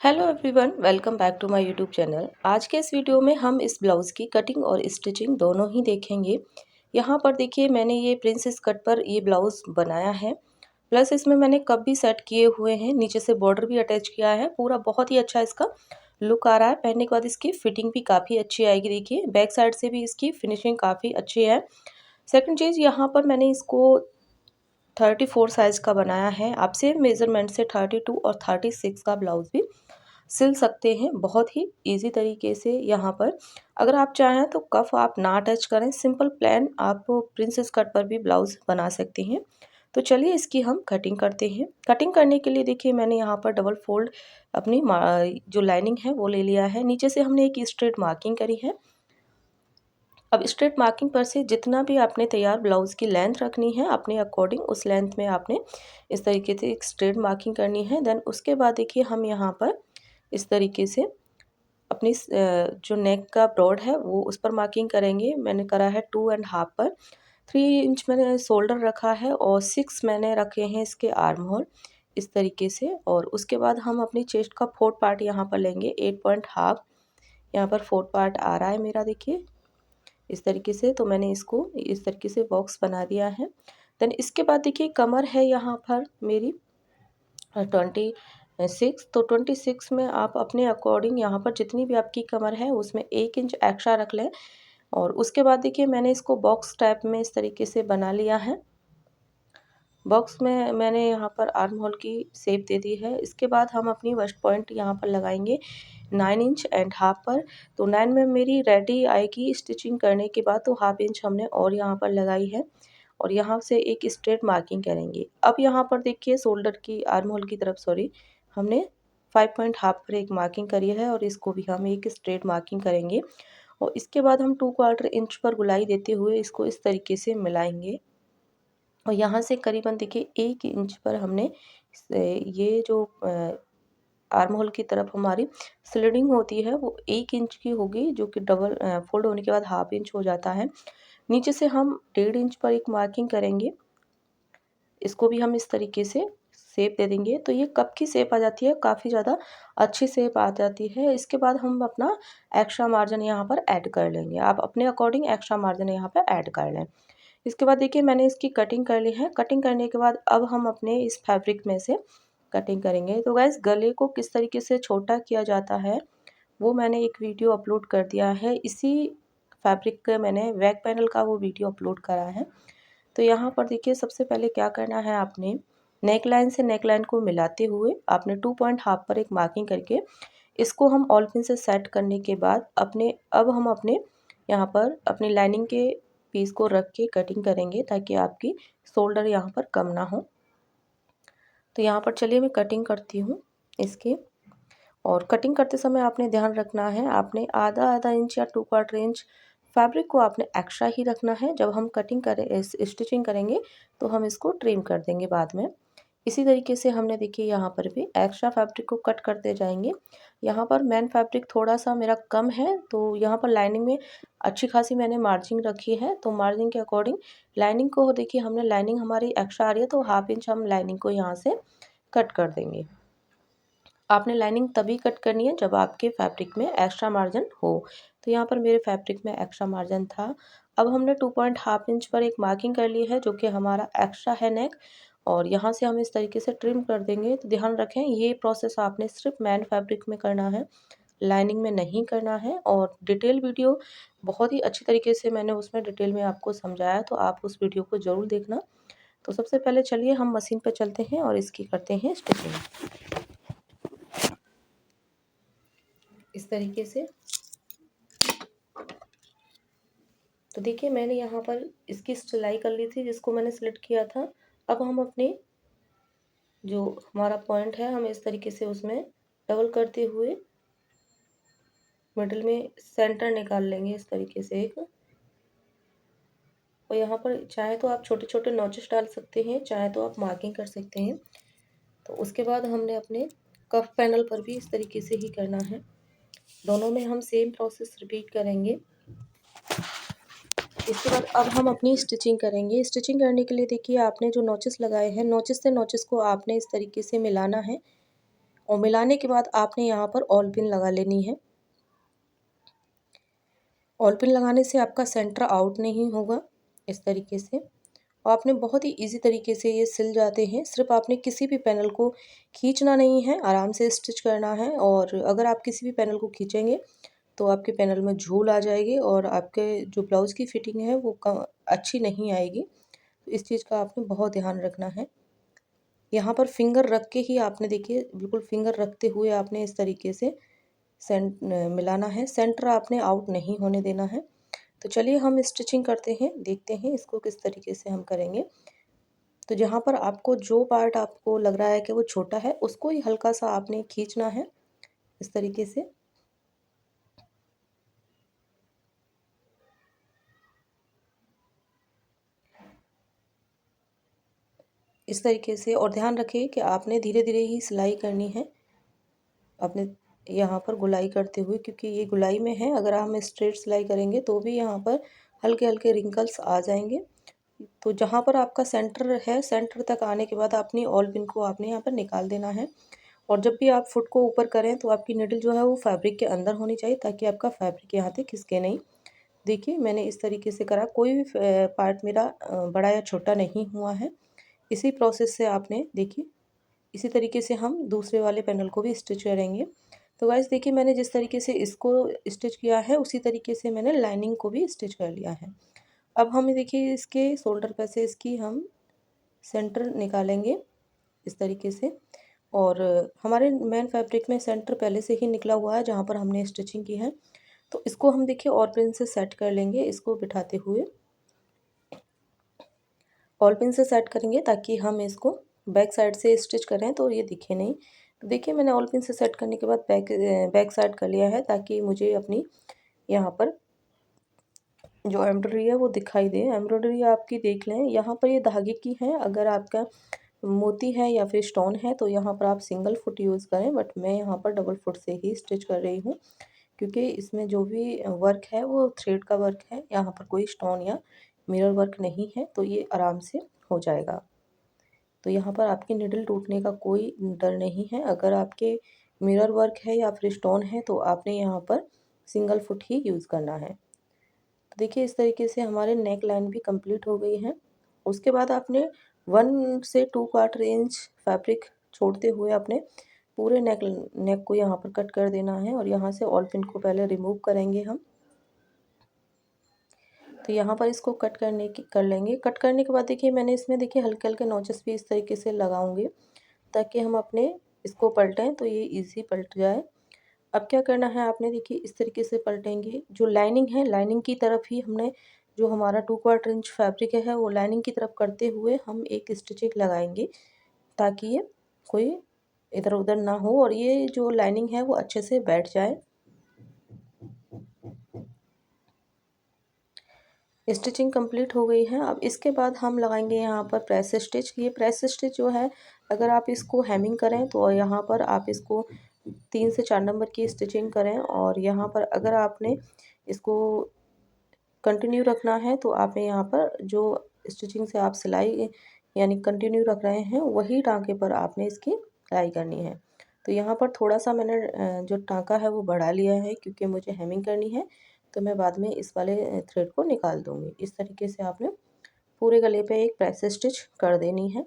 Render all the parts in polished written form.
Hello everyone, welcome back to my YouTube channel. आज के इस वीडियो में हम इस ब्लाउज़ की कटिंग और स्टिचिंग दोनों ही देखेंगे। यहाँ पर देखिए, मैंने ये प्रिंसेस कट पर ये ब्लाउज़ बनाया है, प्लस इसमें मैंने कप भी सेट किए हुए हैं, नीचे से बॉर्डर भी अटैच किया है। पूरा बहुत ही अच्छा इसका लुक आ रहा है। पहनने के बाद इसकी फिटिंग भी काफ़ी अच्छी आएगी। देखिए, बैक साइड से भी इसकी फिनिशिंग काफ़ी अच्छी है। सेकंड चीज़, यहाँ पर मैंने इसको 34 साइज़ का बनाया है। आप सेम मेज़रमेंट से 32 और 36 का ब्लाउज़ भी सिल सकते हैं बहुत ही इजी तरीके से। यहाँ पर अगर आप चाहें तो कफ आप ना अटैच करें, सिंपल प्लेन आप प्रिंसेस कट पर भी ब्लाउज़ बना सकते हैं। तो चलिए इसकी हम कटिंग करते हैं। कटिंग करने के लिए देखिए, मैंने यहाँ पर डबल फोल्ड अपनी जो लाइनिंग है वो ले लिया है। नीचे से हमने एक स्ट्रेट मार्किंग करी है। अब स्ट्रेट मार्किंग पर से जितना भी आपने तैयार ब्लाउज़ की लेंथ रखनी है अपने अकॉर्डिंग, उस लेंथ में आपने इस तरीके से एक स्ट्रेट मार्किंग करनी है। देन उसके बाद देखिए, हम यहाँ पर इस तरीके से अपनी जो नेक का ब्रॉड है वो उस पर मार्किंग करेंगे। मैंने करा है 2.5 पर। 3 इंच मैंने शोल्डर रखा है और 6 मैंने रखे हैं इसके आर्म होल, इस तरीके से। और उसके बाद हम अपनी चेस्ट का 4th पार्ट यहाँ पर लेंगे 8.5। यहाँ पर 4th पार्ट आ रहा है मेरा, देखिए इस तरीके से। तो मैंने इसको इस तरीके से बॉक्स बना दिया है। देन इसके बाद देखिए, कमर है यहाँ पर मेरी 26। तो 26 में आप अपने अकॉर्डिंग यहाँ पर जितनी भी आपकी कमर है उसमें 1 इंच एक्स्ट्रा रख लें। और उसके बाद देखिए, मैंने इसको बॉक्स टाइप में इस तरीके से बना लिया है। बॉक्स में मैंने यहाँ पर आर्म होल की शेप दे दी है। इसके बाद हम अपनी वेस्ट पॉइंट यहाँ पर लगाएंगे 9 इंच एंड हाफ पर। तो 9 में मेरी रेडी आएगी स्टिचिंग करने के बाद, तो हाफ इंच हमने और यहाँ पर लगाई है और यहाँ से एक स्ट्रेट मार्किंग करेंगे। अब यहाँ पर देखिए, शोल्डर की आर्म होल की तरफ हमने 5.5 पर एक मार्किंग करी है और इसको भी हम एक स्ट्रेट मार्किंग करेंगे। और इसके बाद हम 2/4 इंच पर गुलाई देते हुए इसको इस तरीके से मिलाएंगे। और यहाँ से करीबन देखिए 1 इंच पर हमने ये जो आर्म होल की तरफ हमारी स्लिडिंग होती है वो 1 इंच की होगी, जो कि डबल फोल्ड होने के बाद हाफ इंच हो जाता है। नीचे से हम 1.5 इंच पर एक मार्किंग करेंगे। इसको भी हम इस तरीके से शेप दे देंगे, तो ये कप की शेप आ जाती है, काफ़ी ज़्यादा अच्छी शेप आ जाती है। इसके बाद हम अपना एक्स्ट्रा मार्जिन यहाँ पर ऐड कर लेंगे। आप अपने अकॉर्डिंग एक्स्ट्रा मार्जिन यहाँ पर ऐड कर लें। इसके बाद देखिए, मैंने इसकी कटिंग कर ली है। कटिंग करने के बाद अब हम अपने इस फैब्रिक में से कटिंग करेंगे। तो गाइस, गले को किस तरीके से छोटा किया जाता है वो मैंने एक वीडियो अपलोड कर दिया है। इसी फैब्रिक का मैंने बैक पैनल का वो वीडियो अपलोड करा है। तो यहाँ पर देखिए, सबसे पहले क्या करना है, आपने नेक लाइन से नेक लाइन को मिलाते हुए आपने 2.5 पर एक मार्किंग करके इसको हम ऑल पिन से सेट करने के बाद अब हम अपने यहाँ पर अपनी लाइनिंग के पीस को रख के कटिंग करेंगे, ताकि आपकी शोल्डर यहाँ पर कम ना हो। तो यहाँ पर चलिए मैं कटिंग करती हूँ इसकी। और कटिंग करते समय आपने ध्यान रखना है, आपने आधा आधा इंच या 2/4 इंच फैब्रिक को आपने एक्स्ट्रा ही रखना है। जब हम कटिंग करें स्टिचिंग करेंगे तो हम इसको ट्रिम कर देंगे बाद में। इसी तरीके से हमने देखिए यहाँ पर भी एक्स्ट्रा फैब्रिक को कट करते जाएंगे। यहाँ पर मेन फैब्रिक थोड़ा सा मेरा कम है, तो यहाँ पर लाइनिंग में अच्छी खासी मैंने मार्जिन रखी है। तो मार्जिन के अकॉर्डिंग लाइनिंग को देखिए, हमने लाइनिंग हमारी एक्स्ट्रा आ रही है तो हाफ इंच हम लाइनिंग को यहाँ से कट कर देंगे। आपने लाइनिंग तभी कट करनी है जब आपके फैब्रिक में एक्स्ट्रा मार्जिन हो। तो यहाँ पर मेरे फैब्रिक में एक्स्ट्रा मार्जिन था। अब हमने 2.5 इंच पर एक मार्किंग कर ली है, जो कि हमारा एक्स्ट्रा है नेक। और यहाँ से हम इस तरीके से ट्रिम कर देंगे। तो ध्यान रखें, ये प्रोसेस आपने सिर्फ मैन फैब्रिक में करना है, लाइनिंग में नहीं करना है। और डिटेल वीडियो बहुत ही अच्छी तरीके से मैंने उसमें डिटेल में आपको समझाया, तो आप उस वीडियो को ज़रूर देखना। तो सबसे पहले चलिए हम मशीन पर चलते हैं और इसकी करते हैं स्टिचिंग इस तरीके से। तो देखिए, मैंने यहाँ पर इसकी सिलाई कर ली थी जिसको मैंने सिलेक्ट किया था। अब हम अपने जो हमारा पॉइंट है, हम इस तरीके से उसमें डबल करते हुए मिडिल में सेंटर निकाल लेंगे इस तरीके से एक। और यहाँ पर चाहे तो आप छोटे छोटे नॉचेस डाल सकते हैं, चाहे तो आप मार्किंग कर सकते हैं। तो उसके बाद हमने अपने कफ पैनल पर भी इस तरीके से ही करना है। दोनों में हम सेम प्रोसेस रिपीट करेंगे। इसके बाद अब हम अपनी स्टिचिंग करेंगे। स्टिचिंग करने के लिए देखिए, आपने जो नॉचेस लगाए हैं, नॉचेस से नॉचेस को आपने इस तरीके से मिलाना है और मिलाने के बाद आपने यहाँ पर ऑल पिन लगा लेनी है। ऑल पिन लगाने से आपका सेंटर आउट नहीं होगा इस तरीके से। और आपने बहुत ही इजी तरीके से ये सिल जाते हैं। सिर्फ आपने किसी भी पैनल को खींचना नहीं है, आराम से स्टिच करना है। और अगर आप किसी भी पैनल को खींचेंगे तो आपके पैनल में झूल आ जाएगी और आपके जो ब्लाउज़ की फिटिंग है वो अच्छी नहीं आएगी। तो इस चीज़ का आपने बहुत ध्यान रखना है। यहाँ पर फिंगर रख के ही आपने देखिए बिल्कुल फिंगर रखते हुए आपने इस तरीके से मिलाना है। सेंटर आपने आउट नहीं होने देना है। तो चलिए हम स्टिचिंग करते हैं, देखते हैं इसको किस तरीके से हम करेंगे। तो जहाँ पर आपको जो पार्ट आपको लग रहा है कि वो छोटा है, उसको ही हल्का सा आपने खींचना है इस तरीके से। इस तरीके से। और ध्यान रखिए कि आपने धीरे धीरे ही सिलाई करनी है अपने यहाँ पर गुलाई करते हुए, क्योंकि ये गुलाई में है। अगर हम स्ट्रेट सिलाई करेंगे तो भी यहाँ पर हल्के हल्के रिंकल्स आ जाएंगे। तो जहाँ पर आपका सेंटर है, सेंटर तक आने के बाद अपनी ऑल पिन को आपने यहाँ पर निकाल देना है। और जब भी आप फुट को ऊपर करें तो आपकी निडल जो है वो फैब्रिक के अंदर होनी चाहिए, ताकि आपका फैब्रिक यहाँ से खिसके नहीं। देखिए मैंने इस तरीके से करा, कोई भी पार्ट मेरा बड़ा या छोटा नहीं हुआ है। इसी प्रोसेस से आपने देखिए, इसी तरीके से हम दूसरे वाले पैनल को भी स्टिच करेंगे। तो गाइस देखिए मैंने जिस तरीके से इसको स्टिच किया है उसी तरीके से मैंने लाइनिंग को भी स्टिच कर लिया है। अब हमें देखिए इसके शोल्डर पे से इसकी हम सेंटर निकालेंगे इस तरीके से। और हमारे मेन फैब्रिक में सेंटर पहले से ही निकला हुआ है जहाँ पर हमने स्टिचिंग की है। तो इसको हम देखिए और पिन से सेट कर लेंगे, इसको बिठाते हुए ऑल पिन से सेट करेंगे ताकि हम इसको बैक साइड से स्टिच करें तो ये दिखे नहीं। तो देखिए मैंने ऑल पिन से सेट करने के बाद बैक साइड कर लिया है, ताकि मुझे अपनी यहाँ पर जो एम्ब्रॉयडरी है वो दिखाई दे। एम्ब्रॉयडरी आपकी देख लें, यहाँ पर ये धागे की है। अगर आपका मोती है या फिर स्टोन है तो यहाँ पर आप सिंगल फुट यूज़ करें, बट मैं यहाँ पर डबल फुट से ही स्टिच कर रही हूँ, क्योंकि इसमें जो भी वर्क है वो थ्रेड का वर्क है। यहाँ पर कोई स्टोन या मिरर वर्क नहीं है, तो ये आराम से हो जाएगा। तो यहाँ पर आपकी निडल टूटने का कोई डर नहीं है। अगर आपके मिरर वर्क है या फिर स्टोन है तो आपने यहाँ पर सिंगल फुट ही यूज़ करना है। तो देखिए इस तरीके से हमारे नेक लाइन भी कंप्लीट हो गई है। उसके बाद आपने 1 से 2 क्वार्टर इंच फैब्रिक छोड़ते हुए अपने पूरे नेक को यहाँ पर कट कर देना है। और यहाँ से ऑल पिन को पहले रिमूव करेंगे हम। तो यहाँ पर इसको कट करने की कर लेंगे। कट करने के बाद देखिए मैंने इसमें देखिए हल्के हल्के नॉचेस भी इस तरीके से लगाऊंगी, ताकि हम अपने इसको पलटें तो ये इजी पलट जाए। अब क्या करना है, आपने देखिए इस तरीके से पलटेंगे। जो लाइनिंग है, लाइनिंग की तरफ ही हमने जो हमारा 2 क्वार्टर इंच फैब्रिक है वो लाइनिंग की तरफ करते हुए हम एक स्टिचिंग लगाएंगे, ताकि ये कोई इधर उधर ना हो और ये जो लाइनिंग है वो अच्छे से बैठ जाए। स्टिचिंग कंप्लीट हो गई है। अब इसके बाद हम लगाएंगे यहाँ पर प्रेस स्टिच। ये प्रेस स्टिच जो है, अगर आप इसको हेमिंग करें तो यहाँ पर आप इसको 3 से 4 नंबर की स्टिचिंग करें। और यहाँ पर अगर आपने इसको कंटिन्यू रखना है तो आपने यहाँ पर जो स्टिचिंग से आप सिलाई यानी कंटिन्यू रख रहे हैं वही टाँके पर आपने इसकी सिलाई करनी है। तो यहाँ पर थोड़ा सा मैंने जो टाँका है वो बढ़ा लिया है, क्योंकि मुझे हेमिंग करनी है। तो मैं बाद में इस वाले थ्रेड को निकाल दूँगी। इस तरीके से आपने पूरे गले पे एक प्रेस स्टिच कर देनी है।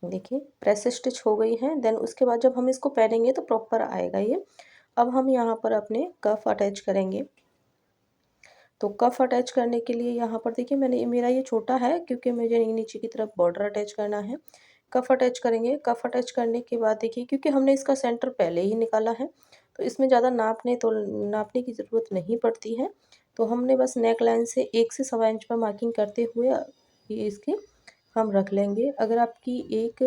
देखिए प्रेस स्टिच हो गई है। देन उसके बाद जब हम इसको पहनेंगे तो प्रॉपर आएगा ये। अब हम यहाँ पर अपने कफ अटैच करेंगे। तो कफ अटैच करने के लिए यहाँ पर देखिए मैंने मेरा ये छोटा है, क्योंकि मुझे नीचे की तरफ बॉर्डर अटैच करना है। कफ अटैच करेंगे। कफ अटैच करने के बाद देखिए, क्योंकि हमने इसका सेंटर पहले ही निकाला है तो इसमें ज़्यादा नापने की ज़रूरत नहीं पड़ती है। तो हमने बस नेक लाइन से 1 से सवा इंच पर मार्किंग करते हुए ये इसकी हम रख लेंगे। अगर आपकी एक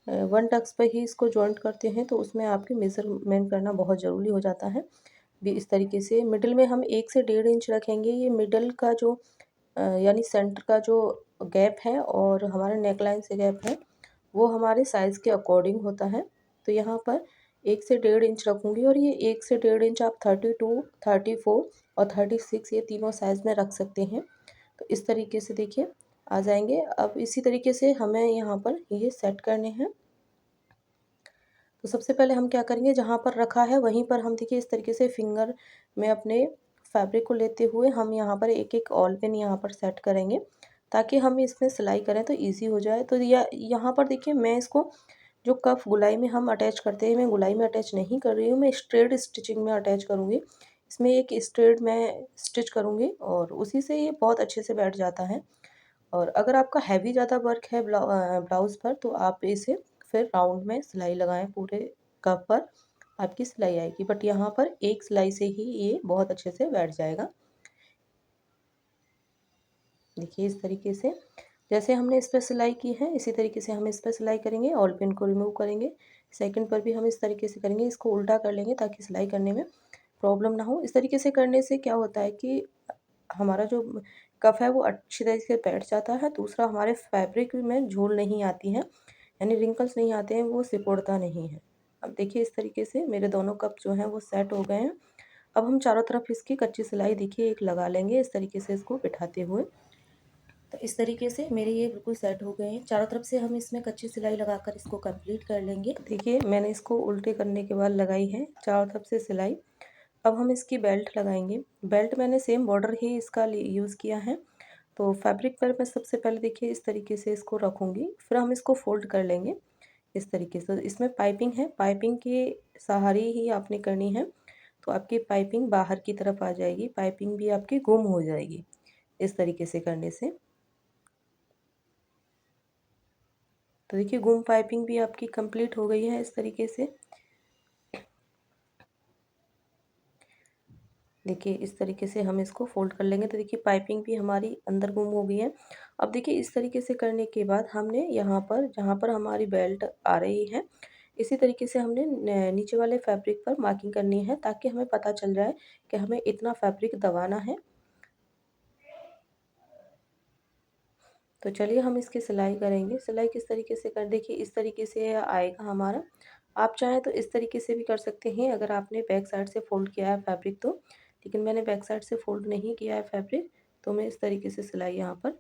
1 टक्स पर ही इसको जॉइंट करते हैं तो उसमें आपकी मेज़रमेंट करना बहुत ज़रूरी हो जाता है। भी इस तरीके से मिडिल में हम 1 से 1.5 इंच रखेंगे। ये मिडल का जो यानी सेंटर का जो गैप है और हमारे नेक लाइन से गैप है वो हमारे साइज़ के अकॉर्डिंग होता है। तो यहाँ पर 1 से 1.5 इंच रखूँगी। और ये 1 से 1.5 इंच आप 32, 34 और 36 ये तीनों साइज़ में रख सकते हैं। तो इस तरीके से देखिए आ जाएंगे। अब इसी तरीके से हमें यहाँ पर ये सेट करने हैं। तो सबसे पहले हम क्या करेंगे, जहाँ पर रखा है वहीं पर हम देखिए इस तरीके से फिंगर में अपने फैब्रिक को लेते हुए हम यहाँ पर एक एक ऑल पिन यहाँ पर सेट करेंगे, ताकि हम इसमें सिलाई करें तो ईजी हो जाए। तो यहाँ पर देखिए मैं इसको जो कफ गुलाई में हम अटैच करते हैं, मैं गुलाई में अटैच नहीं कर रही हूँ, मैं स्ट्रेट स्टिचिंग में अटैच करूँगी। इसमें एक स्ट्रेट मैं स्टिच करूँगी और उसी से ये बहुत अच्छे से बैठ जाता है। और अगर आपका हैवी ज़्यादा वर्क है ब्लाउज़ पर, तो आप इसे फिर राउंड में सिलाई लगाएं, पूरे कप पर आपकी सिलाई आएगी, बट यहाँ पर एक सिलाई से ही ये बहुत अच्छे से बैठ जाएगा। देखिए इस तरीके से जैसे हमने इस पर सिलाई की है, इसी तरीके से हम इस पर सिलाई करेंगे। ऑल पिन को रिमूव करेंगे, सेकंड पर भी हम इस तरीके से करेंगे, इसको उल्टा कर लेंगे ताकि सिलाई करने में प्रॉब्लम ना हो। इस तरीके से करने से क्या होता है कि हमारा जो कफ है वो अच्छी तरीके से बैठ जाता है। दूसरा, हमारे फैब्रिक में झूल नहीं आती हैं, यानी रिंकल्स नहीं आते हैं, वो सिकुड़ता नहीं है। अब देखिए इस तरीके से मेरे दोनों कप जो हैं वो सेट हो गए हैं। अब हम चारों तरफ इसकी कच्ची सिलाई देखिए एक लगा लेंगे, इस तरीके से इसको बिठाते हुए। तो इस तरीके से मेरे ये बिल्कुल सेट हो गए हैं। चारों तरफ से हम इसमें कच्ची सिलाई लगाकर इसको कंप्लीट कर लेंगे। देखिए मैंने इसको उल्टे करने के बाद लगाई है चारों तरफ से सिलाई। अब हम इसकी बेल्ट लगाएंगे। बेल्ट मैंने सेम बॉर्डर ही इसका यूज़ किया है। तो फैब्रिक पर मैं सबसे पहले देखिए इस तरीके से इसको रखूँगी, फिर हम इसको फोल्ड कर लेंगे इस तरीके से। इसमें पाइपिंग है, पाइपिंग के सहारे ही आपने करनी है, तो आपकी पाइपिंग बाहर की तरफ आ जाएगी, पाइपिंग भी आपकी गुम हो जाएगी इस तरीके से करने से। तो देखिए गुम पाइपिंग भी आपकी कंप्लीट हो गई है इस तरीके से। देखिए इस तरीके से हम इसको फोल्ड कर लेंगे, तो देखिए पाइपिंग भी हमारी अंदर गुम हो गई है। अब देखिए इस तरीके से करने के बाद हमने यहाँ पर जहाँ पर हमारी बेल्ट आ रही है, इसी तरीके से हमने नीचे वाले फैब्रिक पर मार्किंग करनी है, ताकि हमें पता चल जाए कि हमें इतना फैब्रिक दबाना है। तो चलिए हम इसकी सिलाई करेंगे। सिलाई किस तरीके से कर, देखिए इस तरीके से आएगा हमारा। आप चाहें तो इस तरीके से भी कर सकते हैं, अगर आपने बैक साइड से फ़ोल्ड किया है फैब्रिक तो। लेकिन मैंने बैक साइड से फ़ोल्ड नहीं किया है फैब्रिक, तो मैं इस तरीके से सिलाई यहाँ पर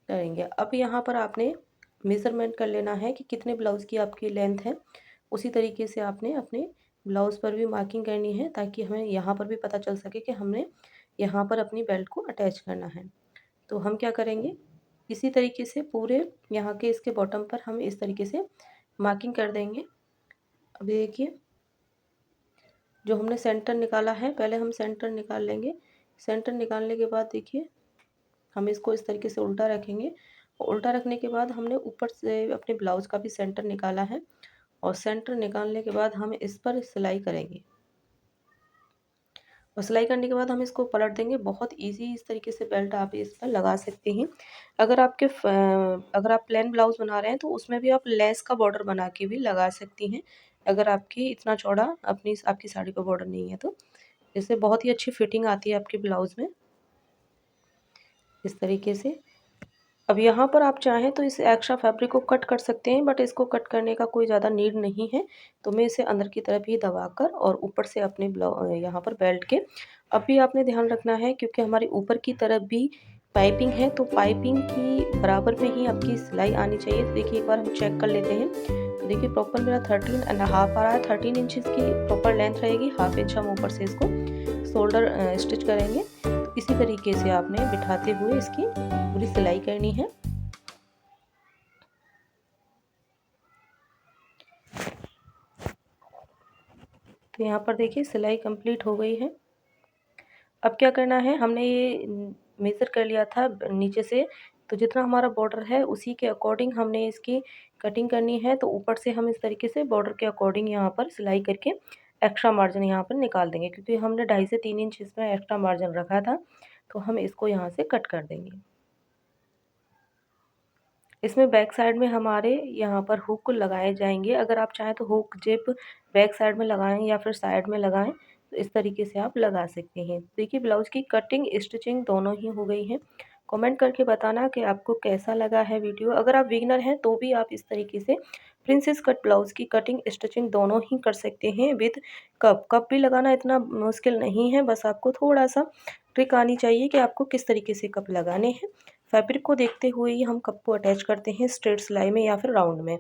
करेंगे। अब यहाँ पर आपने मेज़रमेंट कर लेना है कि कितने ब्लाउज़ की आपकी लेंथ है। उसी तरीके से आपने अपने ब्लाउज़ पर भी मार्किंग करनी है, ताकि हमें यहाँ पर भी पता चल सके कि हमने यहाँ पर अपनी बेल्ट को अटैच करना है। तो हम क्या करेंगे, इसी तरीके से पूरे यहाँ के इसके बॉटम पर हम इस तरीके से मार्किंग कर देंगे। अभी देखिए जो हमने सेंटर निकाला है, पहले हम सेंटर निकाल लेंगे। सेंटर निकालने के बाद देखिए हम इसको इस तरीके से उल्टा रखेंगे, और उल्टा रखने के बाद हमने ऊपर से अपने ब्लाउज़ का भी सेंटर निकाला है, और सेंटर निकालने के बाद हम इस पर सिलाई करेंगे। और सिलाई करने के बाद हम इसको पलट देंगे। बहुत इजी इस तरीके से बेल्ट आप इस पर लगा सकते हैं। अगर आप प्लेन ब्लाउज़ बना रहे हैं तो उसमें भी आप लेस का बॉर्डर बना के भी लगा सकती हैं, अगर आपकी इतना चौड़ा आपकी साड़ी का बॉर्डर नहीं है तो। इससे बहुत ही अच्छी फिटिंग आती है आपके ब्लाउज़ में इस तरीके से। अब यहाँ पर आप चाहें तो इस एक्स्ट्रा फैब्रिक को कट कर सकते हैं, बट इसको कट करने का कोई ज़्यादा नीड नहीं है। तो मैं इसे अंदर की तरफ ही दबाकर और ऊपर से अपने यहाँ पर बेल्ट के, अब भी आपने ध्यान रखना है क्योंकि हमारी ऊपर की तरफ भी पाइपिंग है, तो पाइपिंग की बराबर में ही आपकी सिलाई आनी चाहिए। तो देखिए एक बार हम चेक कर लेते हैं। तो देखिए प्रॉपर मेरा 13.5 आ रहा है, 13 इंचज़ की प्रॉपर लेंथ रहेगी। हाफ इंच हम ऊपर से इसको शोल्डर स्टिच करेंगे। तो इसी तरीके से आपने बिठाते हुए इसकी पूरी सिलाई करनी है। तो यहाँ पर देखिए सिलाई कंप्लीट हो गई है। अब क्या करना है, हमने ये मेज़र कर लिया था नीचे से, तो जितना हमारा बॉर्डर है उसी के अकॉर्डिंग हमने इसकी कटिंग करनी है। तो ऊपर से हम इस तरीके से बॉर्डर के अकॉर्डिंग यहाँ पर सिलाई करके एक्स्ट्रा मार्जिन यहाँ पर निकाल देंगे, क्योंकि हमने 2.5 से 3 इंच इसमें एक्स्ट्रा मार्जिन रखा था, तो हम इसको यहाँ से कट कर देंगे। इसमें बैक साइड में हमारे यहाँ पर हुक लगाए जाएंगे। अगर आप चाहें तो हुक जिप बैक साइड में लगाएं या फिर साइड में लगाएं, तो इस तरीके से आप लगा सकते हैं। देखिए ब्लाउज़ की कटिंग स्टिचिंग दोनों ही हो गई है। कमेंट करके बताना कि आपको कैसा लगा है वीडियो। अगर आप बिगिनर हैं तो भी आप इस तरीके से प्रिंसेस कट ब्लाउज़ की कटिंग स्टिचिंग दोनों ही कर सकते हैं विद कप। कप भी लगाना इतना मुश्किल नहीं है, बस आपको थोड़ा सा ट्रिक आनी चाहिए कि आपको किस तरीके से कप लगाने हैं। फैब्रिक को देखते हुए ही हम कप को अटैच करते हैं स्ट्रेट सिलाई में या फिर राउंड में।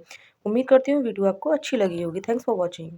उम्मीद करती हूँ वीडियो आपको अच्छी लगी होगी। Thanks for watching.